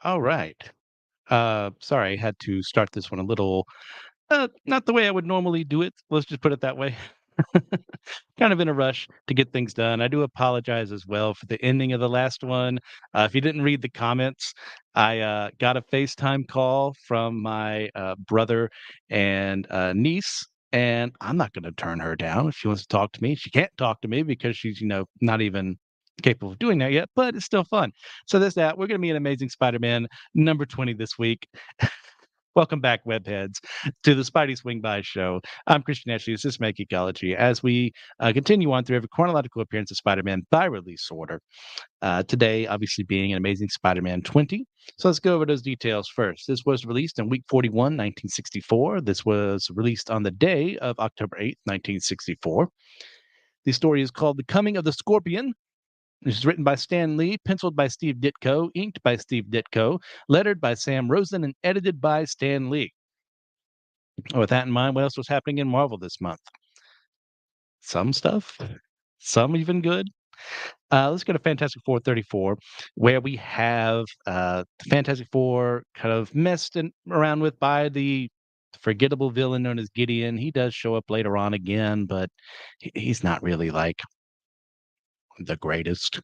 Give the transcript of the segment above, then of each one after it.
All right. Sorry, I had to start this one a little, not the way I would normally do it. Let's just put it that way. Kind of in a rush to get things done. I do apologize as well for the ending of the last one. If you didn't read the comments, I got a FaceTime call from my brother and niece, and I'm not going to turn her down if she wants to talk to me. She can't talk to me because she's, not even capable of doing that yet, but it's still fun. So there's that. We're going to be an Amazing Spider-Man number 20 this week. Welcome back, webheads, to the Spidey Swing-Bys show. I'm Christian Ashley. This is my Geekology as we continue on through every chronological appearance of Spider-Man by release order. Today, obviously, being an Amazing Spider-Man 20. So let's go over those details first. This was released in week 41, 1964. This was released on the day of October 8th, 1964. The story is called The Coming of the Scorpion. This is written by Stan Lee, penciled by Steve Ditko, inked by Steve Ditko, lettered by Sam Rosen, and edited by Stan Lee. With that in mind, what else was happening in Marvel this month? Some stuff, some even good. Let's go to Fantastic Four 34, where we have the Fantastic Four kind of messed around with by the forgettable villain known as Gideon. He does show up later on again, but he's not really like the greatest.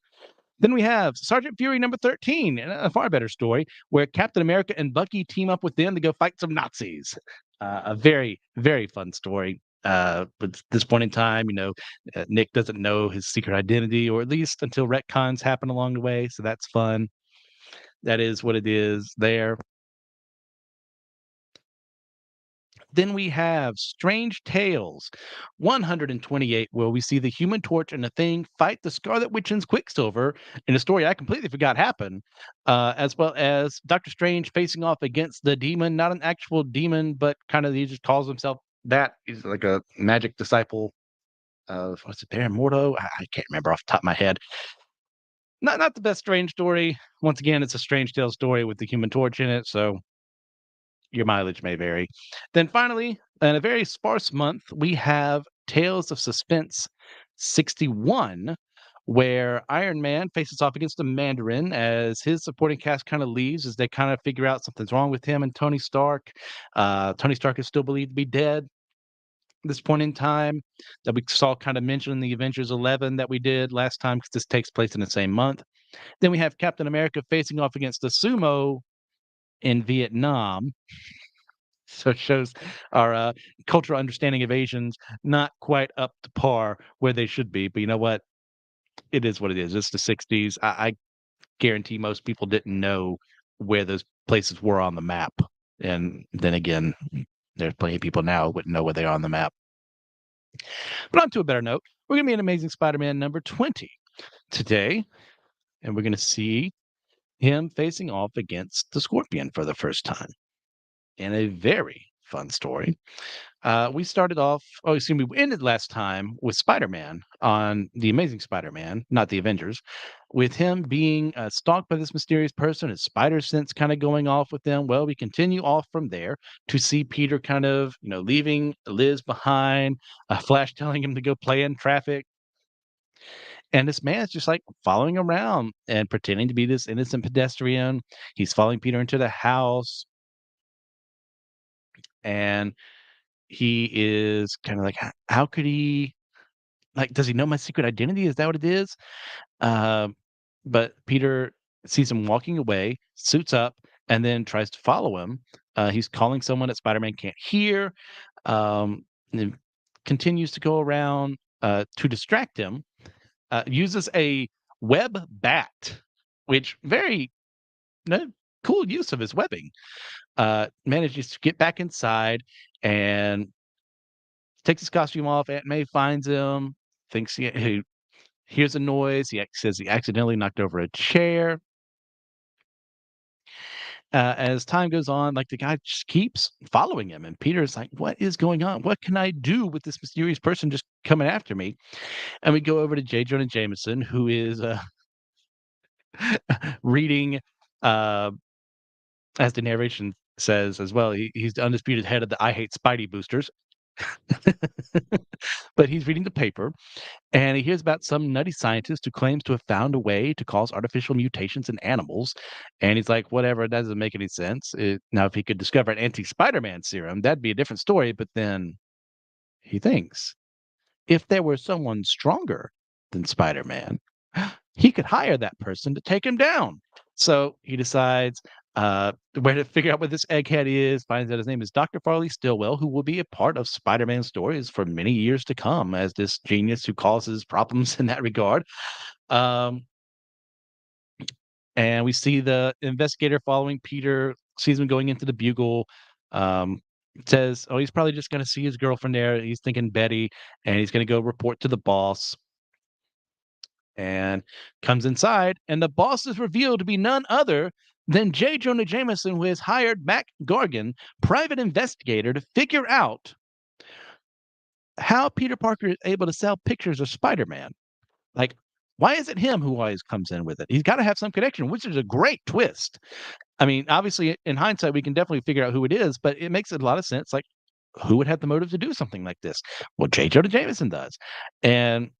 Then we have Sergeant Fury number 13, and a far better story where Captain America and Bucky team up with them to go fight some Nazis. A very, very fun story. But at this point in time, Nick doesn't know his secret identity, or at least until retcons happen along the way. So that's fun. That is what it is there. Then we have Strange Tales 128, where we see the Human Torch and the Thing fight the Scarlet Witch and Quicksilver in a story I completely forgot happened, as well as Doctor Strange facing off against the demon, not an actual demon, but kind of he just calls himself that. He's like a magic disciple of what's it, Baron Mordo? I can't remember off the top of my head. Not the best Strange story. Once again, it's a Strange Tale story with the Human Torch in it, so your mileage may vary. Then finally, in a very sparse month, we have Tales of Suspense 61, where Iron Man faces off against the Mandarin as his supporting cast kind of leaves as they kind of figure out something's wrong with him and Tony Stark. Tony Stark is still believed to be dead at this point in time that we saw kind of mentioned in the Avengers 11 that we did last time because this takes place in the same month. Then we have Captain America facing off against the Sumo in Vietnam, so it shows our cultural understanding of Asians not quite up to par where they should be. But you know what? It is what it is. It's the 60s. I guarantee most people didn't know where those places were on the map. And then again, there's plenty of people now who wouldn't know where they are on the map. But on to a better note, we're going to be an Amazing Spider Man number 20 today. And we're going to see him facing off against the Scorpion for the first time in a very fun story. We started off, oh, excuse me, we ended last time with Spider-Man on The Amazing Spider-Man, not the Avengers, with him being stalked by this mysterious person, his spider sense kind of going off with them. Well, we continue off from there to see Peter kind of, leaving Liz behind, Flash telling him to go play in traffic. And this man's just like following around and pretending to be this innocent pedestrian. He's following Peter into the house. And he is kind of like, How could he like, does he know my secret identity? Is that what it is?" Um, but Peter sees him walking away, suits up, and then tries to follow him. He's calling someone that Spider-Man can't hear, and continues to go around, to distract him, uses a web bat, which very, no cool use of his webbing, manages to get back inside and takes his costume off. Aunt May finds him, thinks he hears a noise. Says he accidentally knocked over a chair. As time goes on, like the guy just keeps following him, and Peter's like, "What is going on? What can I do with this mysterious person just coming after me?" And we go over to J. Jonah Jameson, who is reading, uh, as the narration says as well. He's the undisputed head of the I Hate Spidey boosters. But he's reading the paper and he hears about some nutty scientist who claims to have found a way to cause artificial mutations in animals. And he's like, whatever, it doesn't make any sense. Now, if he could discover an anti Spider Man serum, that'd be a different story. But then he thinks if there were someone stronger than Spider Man, he could hire that person to take him down. So he decides where to figure out what this egghead is, finds out his name is Dr. Farley Stillwell, who will be a part of Spider Man stories for many years to come as this genius who causes problems in that regard. Um, and we see the investigator following Peter, sees him going into the Bugle. Um, says, oh, he's probably just going to see his girlfriend there. He's thinking Betty, and he's going to go report to the boss and comes inside, and the boss is revealed to be none other than J. Jonah Jameson, who has hired Mac Gargan, private investigator, to figure out how Peter Parker is able to sell pictures of Spider-Man. Like, why is it him who always comes in with it? He's got to have some connection, which is a great twist. I mean, obviously, in hindsight, we can definitely figure out who it is, but it makes a lot of sense. Like, who would have the motive to do something like this? Well, J. Jonah Jameson does. And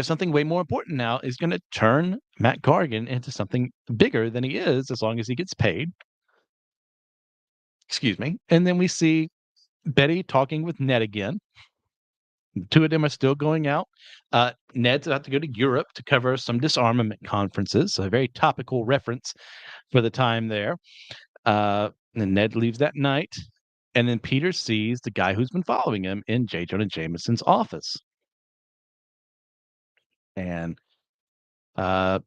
something way more important now is going to turn Matt Gargan into something bigger than he is as long as he gets paid. Excuse me. And then we see Betty talking with Ned again. The two of them are still going out. Ned's about to go to Europe to cover some disarmament conferences, so a very topical reference for the time there. And Ned leaves that night. And then Peter sees the guy who's been following him in J. Jonah Jameson's office. And uh,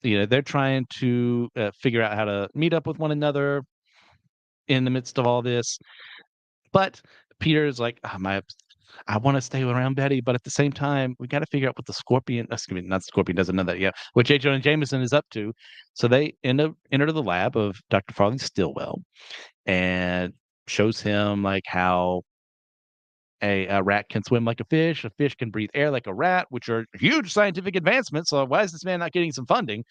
they're trying to figure out how to meet up with one another in the midst of all this. But Peter's like, I want to stay around Betty, but at the same time, we got to figure out what the Scorpion, excuse me, not Scorpion doesn't know that yet, what J. Jonah Jameson is up to. So they enter the lab of Dr. Farley Stillwell and shows him like how a rat can swim like a fish can breathe air like a rat, which are huge scientific advancements. So why is this man not getting some funding?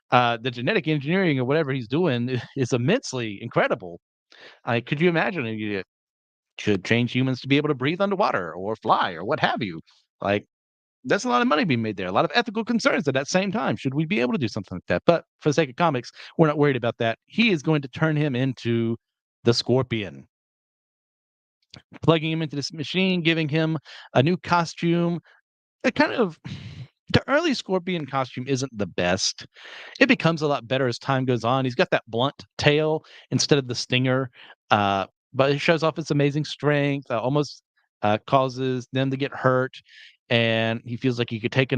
The genetic engineering or whatever he's doing is immensely incredible. Could you imagine if you should change humans to be able to breathe underwater or fly or what have you? Like, that's a lot of money being made there, a lot of ethical concerns at that same time. Should we be able to do something like that? But for the sake of comics, we're not worried about that. He is going to turn him into the Scorpion, plugging him into this machine, giving him a new costume. It kind of the early Scorpion costume isn't the best. It becomes a lot better as time goes on. He's got that blunt tail instead of the stinger, but it shows off its amazing strength, almost causes them to get hurt, and he feels like he could take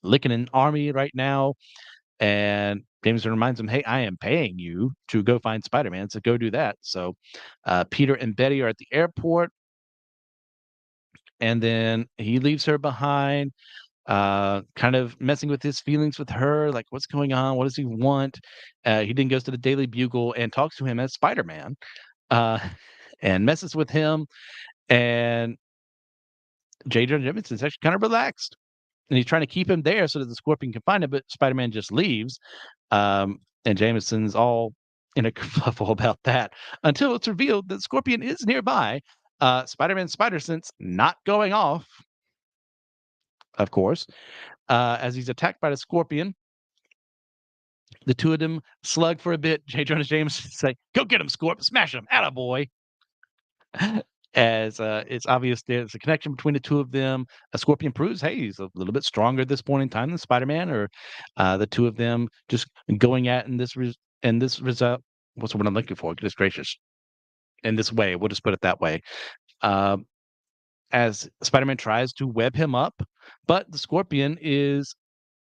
licking an army right now. And Jameson reminds him, "Hey, I am paying you to go find Spider-Man, so go do that." So Peter and Betty are at the airport, and then he leaves her behind, kind of messing with his feelings with her, like, what's going on? What does he want? He then goes to the Daily Bugle and talks to him as Spider-Man, uh, and messes with him. And J. Jonah Jameson's actually kind of relaxed, and he's trying to keep him there so that the Scorpion can find him, but Spider-Man just leaves. And Jameson's all in a kerfuffle about that until it's revealed that Scorpion is nearby. Spider-Man's spider sense not going off, of course, as he's attacked by the Scorpion. The two of them slug for a bit. J. Jonah James say, "Go get him, Scorp! Smash him! Atta boy!" As it's obvious there's a connection between the two of them. A Scorpion proves, hey, he's a little bit stronger at this point in time than Spider-Man, or the two of them just going at in this result. What's the word I'm looking for? Goodness gracious! In this way, we'll just put it that way. Um, as Spider-Man tries to web him up, but the Scorpion is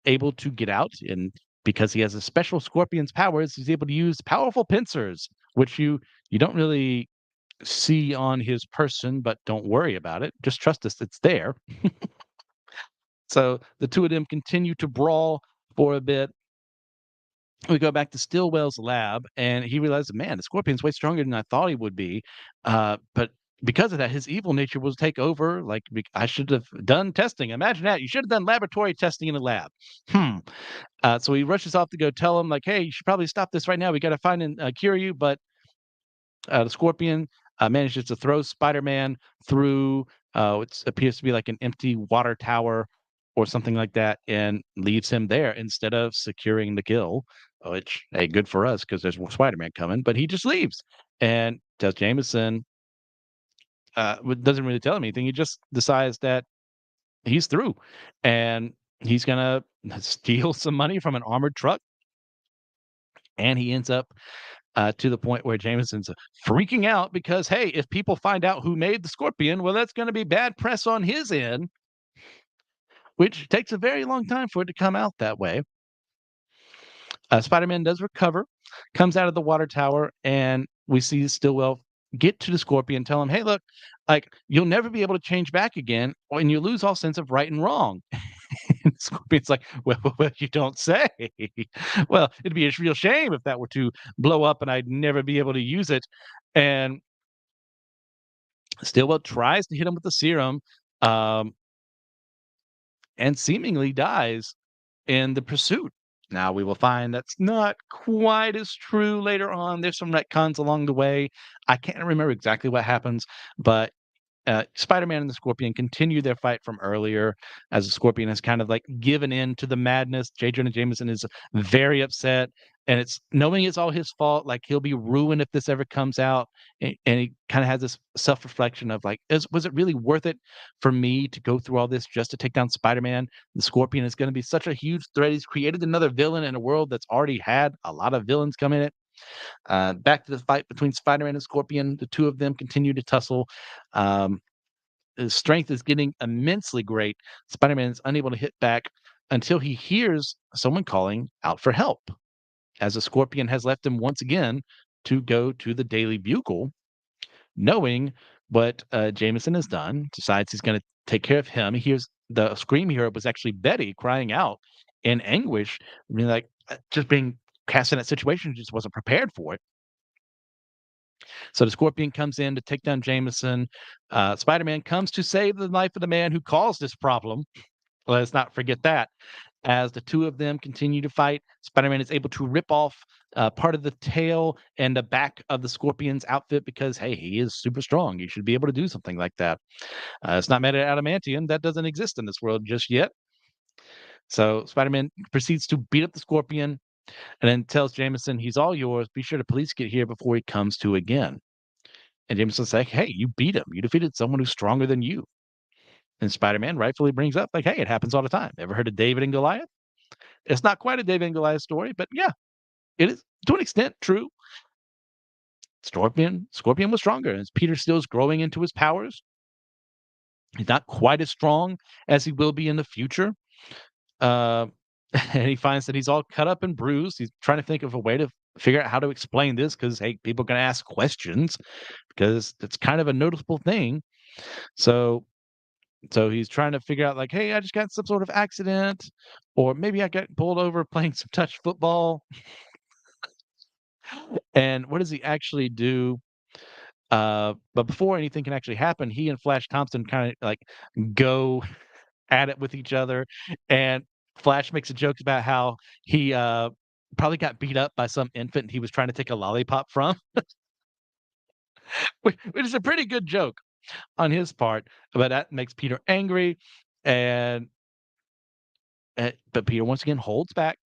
able to get out, and because he has a special Scorpion's powers, he's able to use powerful pincers, which you don't really see on his person, but don't worry about it. Just trust us, it's there. So the two of them continue to brawl for a bit. We go back to Stillwell's lab, and he realizes, man, the Scorpion's way stronger than I thought he would be. But because of that, his evil nature will take over. Like, I should have done testing. Imagine that. You should have done laboratory testing in a lab. Hmm. So he rushes off to go tell him, like, hey, you should probably stop this right now. We got to find and cure you. But the Scorpion manages to throw Spider-Man through what appears to be like an empty water tower or something like that, and leaves him there instead of securing the kill. Which, hey, good for us because there's more Spider-Man coming. But he just leaves and tells Jameson, doesn't really tell him anything. He just decides that he's through, and he's gonna steal some money from an armored truck, and he ends up to the point where Jameson's freaking out because, hey, if people find out who made the Scorpion, well, that's going to be bad press on his end, which takes a very long time for it to come out that way. Spider-Man does recover, comes out of the water tower, and we see Stillwell get to the Scorpion, tell him, "Hey, look, like you'll never be able to change back again, and you lose all sense of right and wrong." And Scorpion's like, well, you don't say. Well, it'd be a real shame if that were to blow up and I'd never be able to use it." And Stillwell tries to hit him with the serum, um, and seemingly dies in the pursuit. Now we will find that's not quite as true later on. There's some retcons along the way. I can't remember exactly what happens, but Spider-Man and the Scorpion continue their fight from earlier as the Scorpion has kind of like given in to the madness. J. Jonah Jameson is very upset, and it's knowing it's all his fault. Like he'll be ruined if this ever comes out, and he kind of has this self-reflection of like, was it really worth it for me to go through all this just to take down Spider-Man? The Scorpion is going to be such a huge threat. He's created another villain in a world that's already had a lot of villains come in it. Back to the fight between Spider-Man and Scorpion. The two of them continue to tussle. Um, his strength is getting immensely great. Spider-Man is unable to hit back until he hears someone calling out for help, as the Scorpion has left him once again to go to the Daily Bugle, knowing what Jameson has done, decides he's going to take care of him. He hears the scream he heard was actually Betty crying out in anguish. I mean, like just being cast in that situation, just wasn't prepared for it. So the Scorpion comes in to take down Jameson. Spider-Man comes to save the life of the man who caused this problem. Let's not forget that. As the two of them continue to fight, Spider-Man is able to rip off part of the tail and the back of the Scorpion's outfit because, hey, he is super strong. You should be able to do something like that. It's not made of adamantium. That doesn't exist in this world just yet. So Spider-Man proceeds to beat up the Scorpion and then tells Jameson, he's all yours. Be sure the police get here before he comes to again. And Jameson's like, "Hey, you beat him. You defeated someone who's stronger than you." And Spider-Man rightfully brings up, like, "Hey, it happens all the time. Ever heard of David and Goliath?" It's not quite a David and Goliath story, but yeah, it is to an extent true. Scorpion was stronger as Peter Still's growing into his powers. He's not quite as strong as he will be in the future. Uh, and he finds that he's all cut up and bruised. He's trying to think of a way to figure out how to explain this because, hey, people are going to ask questions because it's kind of a noticeable thing. So So he's trying to figure out like, "Hey, I just got some sort of accident, or maybe I got pulled over playing some touch football." And what does he actually do? But before anything can actually happen, he and Flash Thompson kinda, like, go at it with each other, and Flash makes a joke about how he, probably got beat up by some infant he was trying to take a lollipop from, which is a pretty good joke on his part, but that makes Peter angry, and, but Peter once again holds back,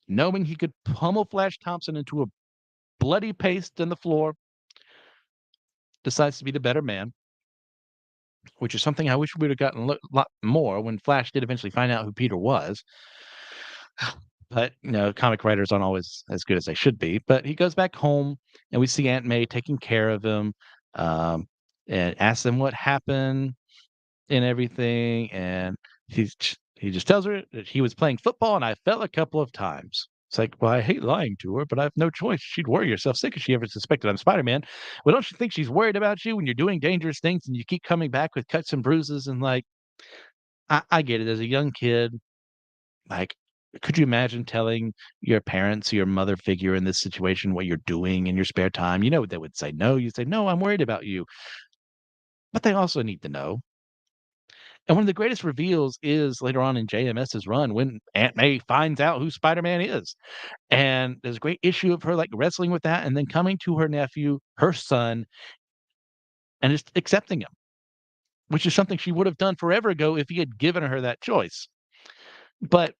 knowing he could pummel Flash Thompson into a bloody paste in the floor, decides to be the better man, which is something I wish we would have gotten a lot more when Flash did eventually find out who Peter was. But, comic writers aren't always as good as they should be. But he goes back home, and we see Aunt May taking care of him, um, and asks him what happened and everything. And he just tells her that he was playing football, and I fell a couple of times. It's like, well, I hate lying to her, but I have no choice. She'd worry herself sick if she ever suspected I'm Spider-Man. Well, don't you think she's worried about you when you're doing dangerous things and you keep coming back with cuts and bruises? And like, I get it. As a young kid, like, could you imagine telling your parents, your mother figure in this situation what you're doing in your spare time? You know what they would say? No, you say, no, I'm worried about you. But they also need to know. And one of the greatest reveals is later on in JMS's run when Aunt May finds out who Spider-Man is. And there's a great issue of her like wrestling with that and then coming to her nephew, her son, and just accepting him, which is something she would have done forever ago if he had given her that choice. But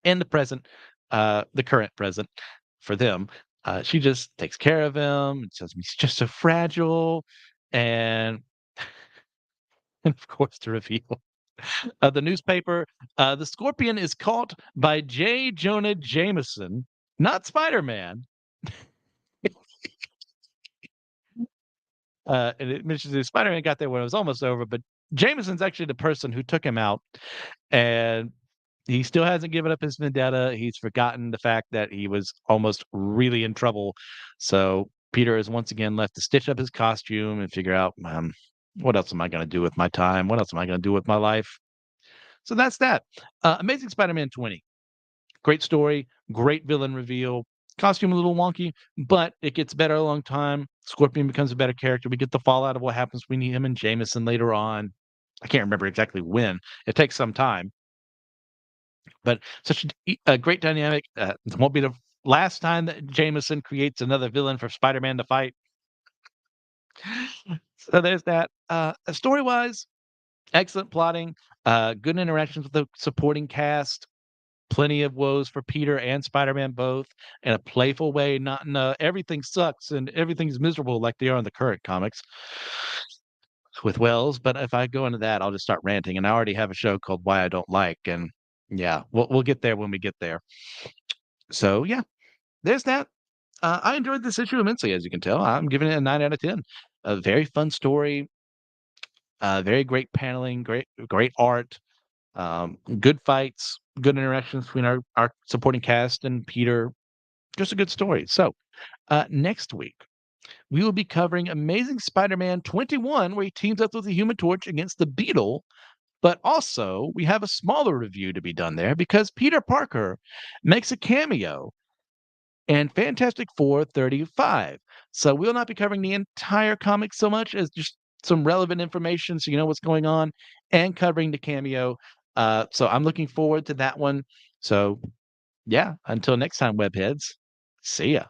in the present, the current present for them, she just takes care of him and says he's just so fragile. And, and of course, to reveal the newspaper, the Scorpion is caught by J. Jonah Jameson, not Spider Man. And it mentions that Spider Man got there when it was almost over, but Jameson's actually the person who took him out. And he still hasn't given up his vendetta. He's forgotten the fact that he was almost really in trouble. So Peter is once again left to stitch up his costume and figure out, what else am I going to do with my time? What else am I going to do with my life? So that's that. Amazing Spider-Man 20. Great story, great villain reveal. Costume a little wonky, but it gets better along time. Scorpion becomes a better character. We get the fallout of what happens between him and Jameson later on. I can't remember exactly when. It takes some time, but such a great dynamic. It won't be the last time that Jameson creates another villain for Spider-Man to fight. So there's that. Story-wise, excellent plotting, good interactions with the supporting cast, plenty of woes for Peter and Spider-Man both, in a playful way, not in a everything sucks and everything's miserable like they are in the current comics with Wells. But if I go into that, I'll just start ranting, and I already have a show called Why I Don't Like, and yeah, we'll get there when we get there. So yeah, there's that. I enjoyed this issue immensely, as you can tell. I'm giving it a 9 out of 10. A very fun story, very great paneling, great art, good fights, good interactions between our supporting cast and Peter. Just a good story. So, next week, we will be covering Amazing Spider-Man 21, where he teams up with the Human Torch against the Beetle. But also, we have a smaller review to be done there because Peter Parker makes a cameo and Fantastic Four 35. So we'll not be covering the entire comic so much as just some relevant information so you know what's going on and covering the cameo. So I'm looking forward to that one. So yeah, until next time, webheads, see ya.